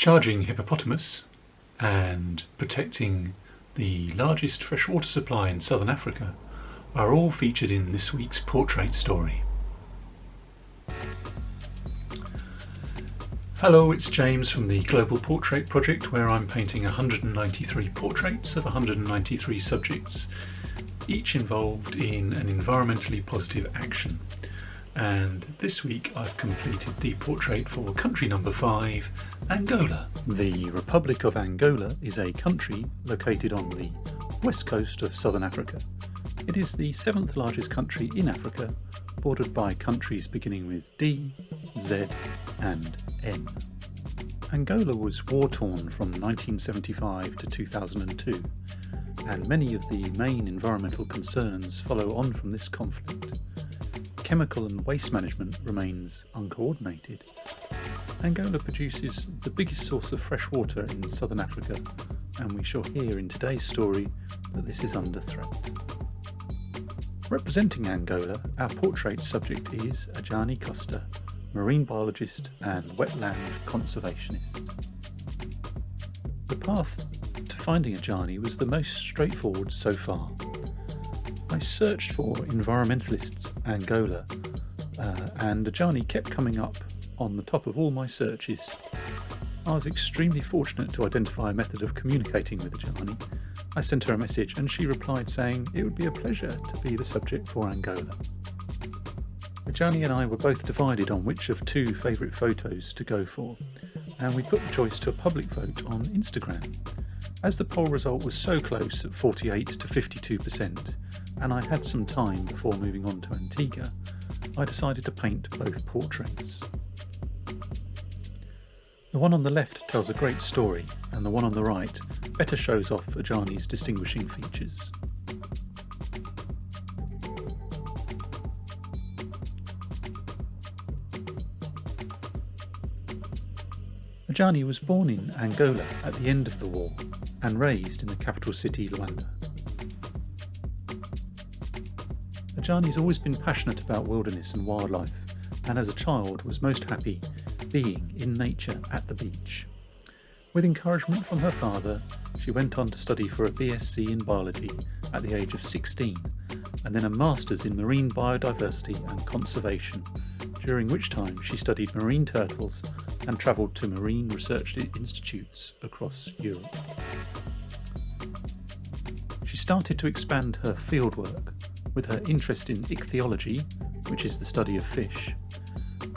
Charging hippopotamus and protecting the largest freshwater supply in southern Africa are all featured in this week's portrait story. Hello, it's James from the Global Portrait Project, where I'm painting 193 portraits of 193 subjects, each involved in an environmentally positive action. And this week I've completed the portrait for country number 5, Angola. The Republic of Angola is a country located on the west coast of southern Africa. It is the 7th largest country in Africa, bordered by countries beginning with D, Z and N. Angola was war-torn from 1975 to 2002, and many of the main environmental concerns follow on from this conflict. Chemical and waste management remains uncoordinated. Angola produces the biggest source of fresh water in southern Africa, and we shall hear in today's story that this is under threat. Representing Angola, our portrait subject is Adjany Costa, marine biologist and wetland conservationist. The path to finding Adjany was the most straightforward so far. I searched for environmentalists Angola and Adjany kept coming up on the top of all my searches. I was extremely fortunate to identify a method of communicating with Adjany. I sent her a message and she replied saying it would be a pleasure to be the subject for Angola. Adjany and I were both divided on which of two favourite photos to go for, and we put the choice to a public vote on Instagram. As the poll result was so close at 48 to 52%, and I had some time before moving on to Antigua, I decided to paint both portraits. The one on the left tells a great story, and the one on the right better shows off Adjany's distinguishing features. Adjany was born in Angola at the end of the war and raised in the capital city Luanda. Adjany's always been passionate about wilderness and wildlife, and as a child was most happy being in nature at the beach. With encouragement from her father, she went on to study for a BSc in biology at the age of 16, and then a master's in marine biodiversity and conservation, during which time she studied marine turtles and travelled to marine research institutes across Europe. She started to expand her fieldwork with her interest in ichthyology, which is the study of fish,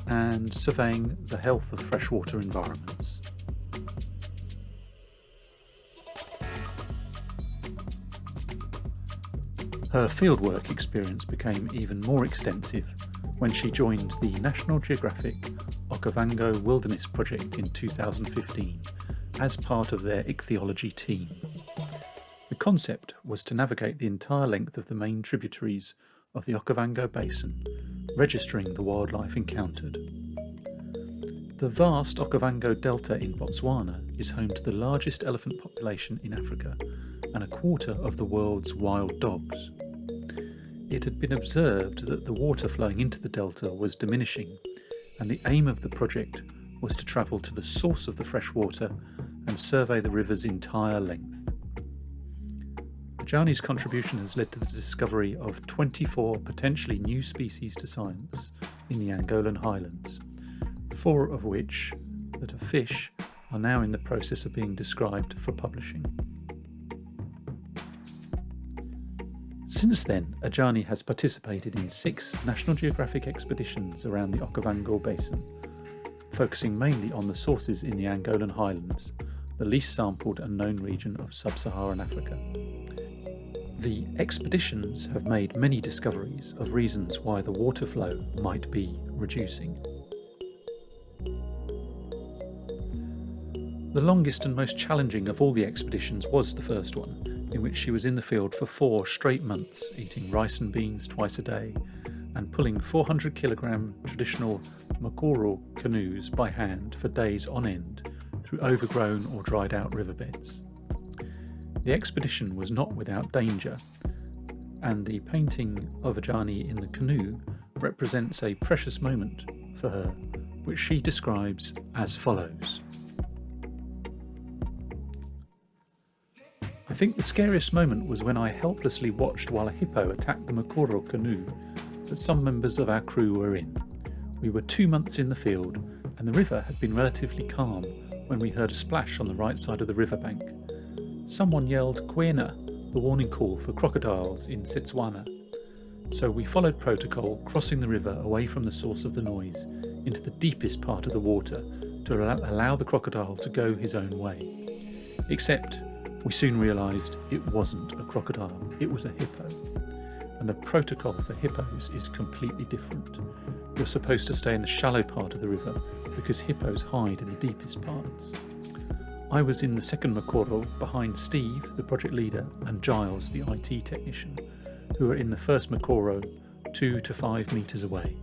and surveying the health of freshwater environments. Her fieldwork experience became even more extensive when she joined the National Geographic Okovango Wilderness Project in 2015 as part of their ichthyology team. The concept was to navigate the entire length of the main tributaries of the Okovango Basin, registering the wildlife encountered. The vast Okovango Delta in Botswana is home to the largest elephant population in Africa and a quarter of the world's wild dogs. It had been observed that the water flowing into the delta was diminishing, and the aim of the project was to travel to the source of the fresh water and survey the river's entire length. Adjany's contribution has led to the discovery of 24 potentially new species to science in the Angolan highlands, 4 of which, that are fish, are now in the process of being described for publishing. Since then, Adjany has participated in 6 National Geographic expeditions around the Okovango Basin, focusing mainly on the sources in the Angolan highlands, the least sampled and known region of sub-Saharan Africa. The expeditions have made many discoveries of reasons why the water flow might be reducing. The longest and most challenging of all the expeditions was the first one, in which she was in the field for 4 straight months, eating rice and beans twice a day, and pulling 400 kilogram traditional Makoro canoes by hand for days on end through overgrown or dried out riverbeds. The expedition was not without danger, and the painting of Adjany in the canoe represents a precious moment for her, which she describes as follows. I think the scariest moment was when I helplessly watched while a hippo attacked the Mokoro canoe that some members of our crew were in. We were 2 months in the field, and the river had been relatively calm when we heard a splash on the right side of the riverbank. Someone yelled Kwena, the warning call for crocodiles in Setswana. So we followed protocol, crossing the river away from the source of the noise into the deepest part of the water to allow the crocodile to go his own way. Except we soon realised it wasn't a crocodile, it was a hippo. And the protocol for hippos is completely different. You're supposed to stay in the shallow part of the river because hippos hide in the deepest parts. I was in the second Mokoro behind Steve, the project leader, and Giles, the IT technician, who were in the first Mokoro 2 to 5 metres away.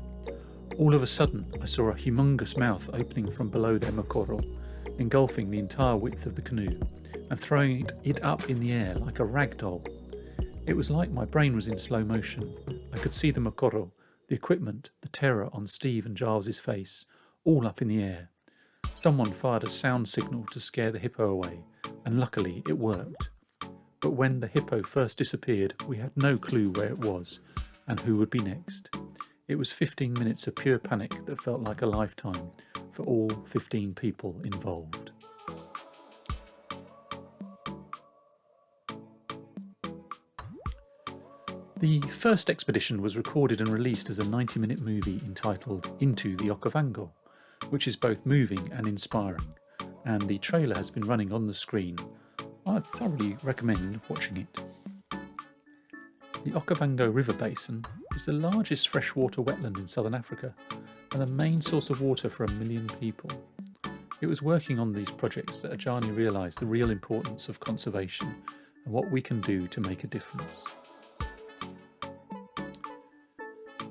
All of a sudden, I saw a humongous mouth opening from below their Mokoro, engulfing the entire width of the canoe, and throwing it up in the air like a rag doll. It was like my brain was in slow motion. I could see the Mokoro, the equipment, the terror on Steve and Giles's face, all up in the air. Someone fired a sound signal to scare the hippo away, and luckily it worked. But when the hippo first disappeared, we had no clue where it was and who would be next. It was 15 minutes of pure panic that felt like a lifetime for all 15 people involved. The first expedition was recorded and released as a 90-minute movie entitled Into The Okovango, which is both moving and inspiring, and the trailer has been running on the screen. I thoroughly recommend watching it. The Okovango River Basin is the largest freshwater wetland in southern Africa and the main source of water for 1 million people. It was working on these projects that Adjany realised the real importance of conservation and what we can do to make a difference.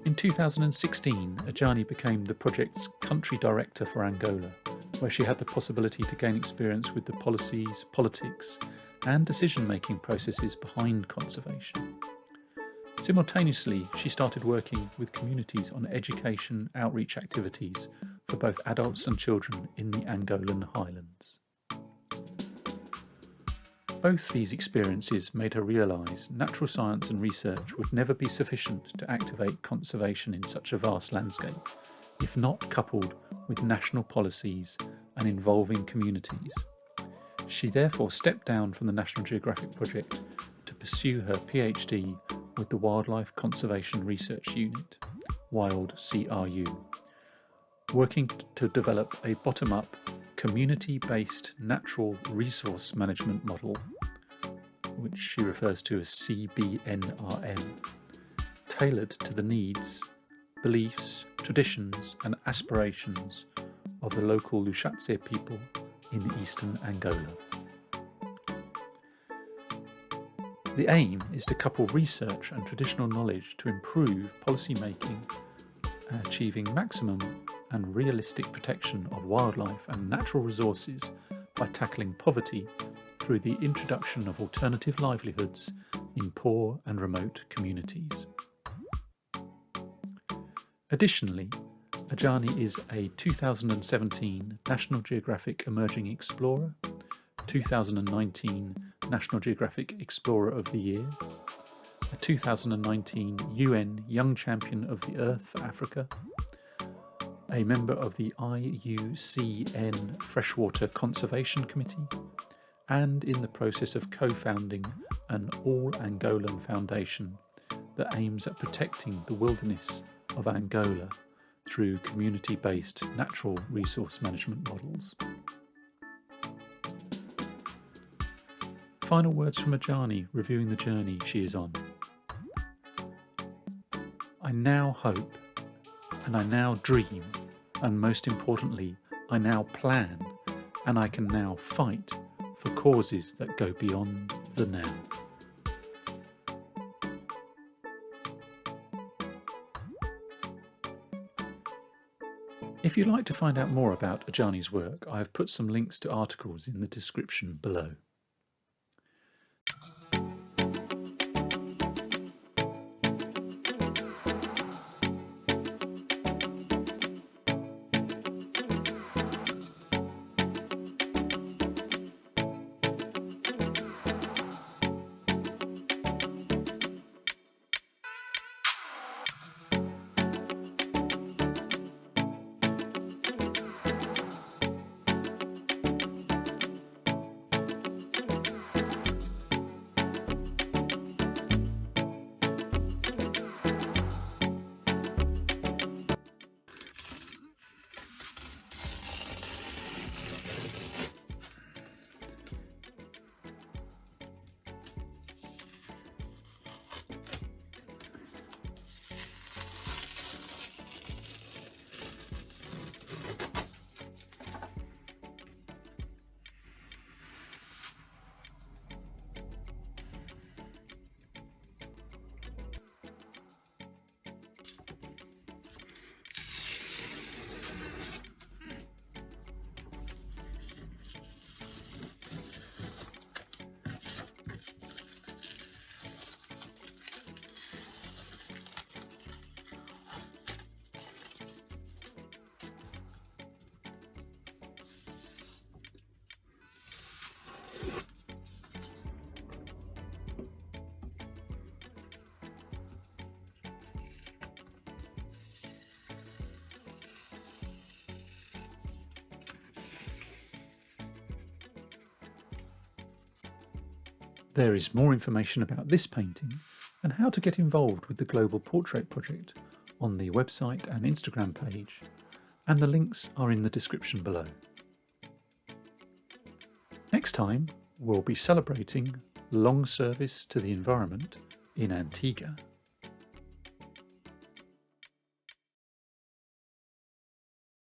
In 2016, Adjany became the project's country director for Angola, where she had the possibility to gain experience with the policies, politics, and decision-making processes behind conservation. Simultaneously, she started working with communities on education outreach activities for both adults and children in the Angolan highlands. Both these experiences made her realise natural science and research would never be sufficient to activate conservation in such a vast landscape, if not coupled with national policies and involving communities. She therefore stepped down from the National Geographic project to pursue her PhD with the Wildlife Conservation Research Unit, WILD CRU, working to develop a bottom-up, community-based natural resource management model, which she refers to as CBNRM, tailored to the needs, beliefs, traditions and aspirations of the local Lushatse people in eastern Angola. The aim is to couple research and traditional knowledge to improve policy making, achieving maximum and realistic protection of wildlife and natural resources by tackling poverty through the introduction of alternative livelihoods in poor and remote communities. Additionally, Adjany is a 2017 National Geographic Emerging Explorer, 2019 National Geographic Explorer of the Year, a 2019 UN Young Champion of the Earth for Africa, a member of the IUCN Freshwater Conservation Committee, and in the process of co-founding an all-Angolan foundation that aims at protecting the wilderness of Angola through community-based natural resource management models. Final words from Adjany reviewing the journey she is on. I now hope, and I now dream, and most importantly, I now plan, and I can now fight for causes that go beyond the now. If you'd like to find out more about Adjany's work, I have put some links to articles in the description below. There is more information about this painting and how to get involved with the Global Portrait Project on the website and Instagram page, and the links are in the description below. Next time, we'll be celebrating long service to the environment in Antigua.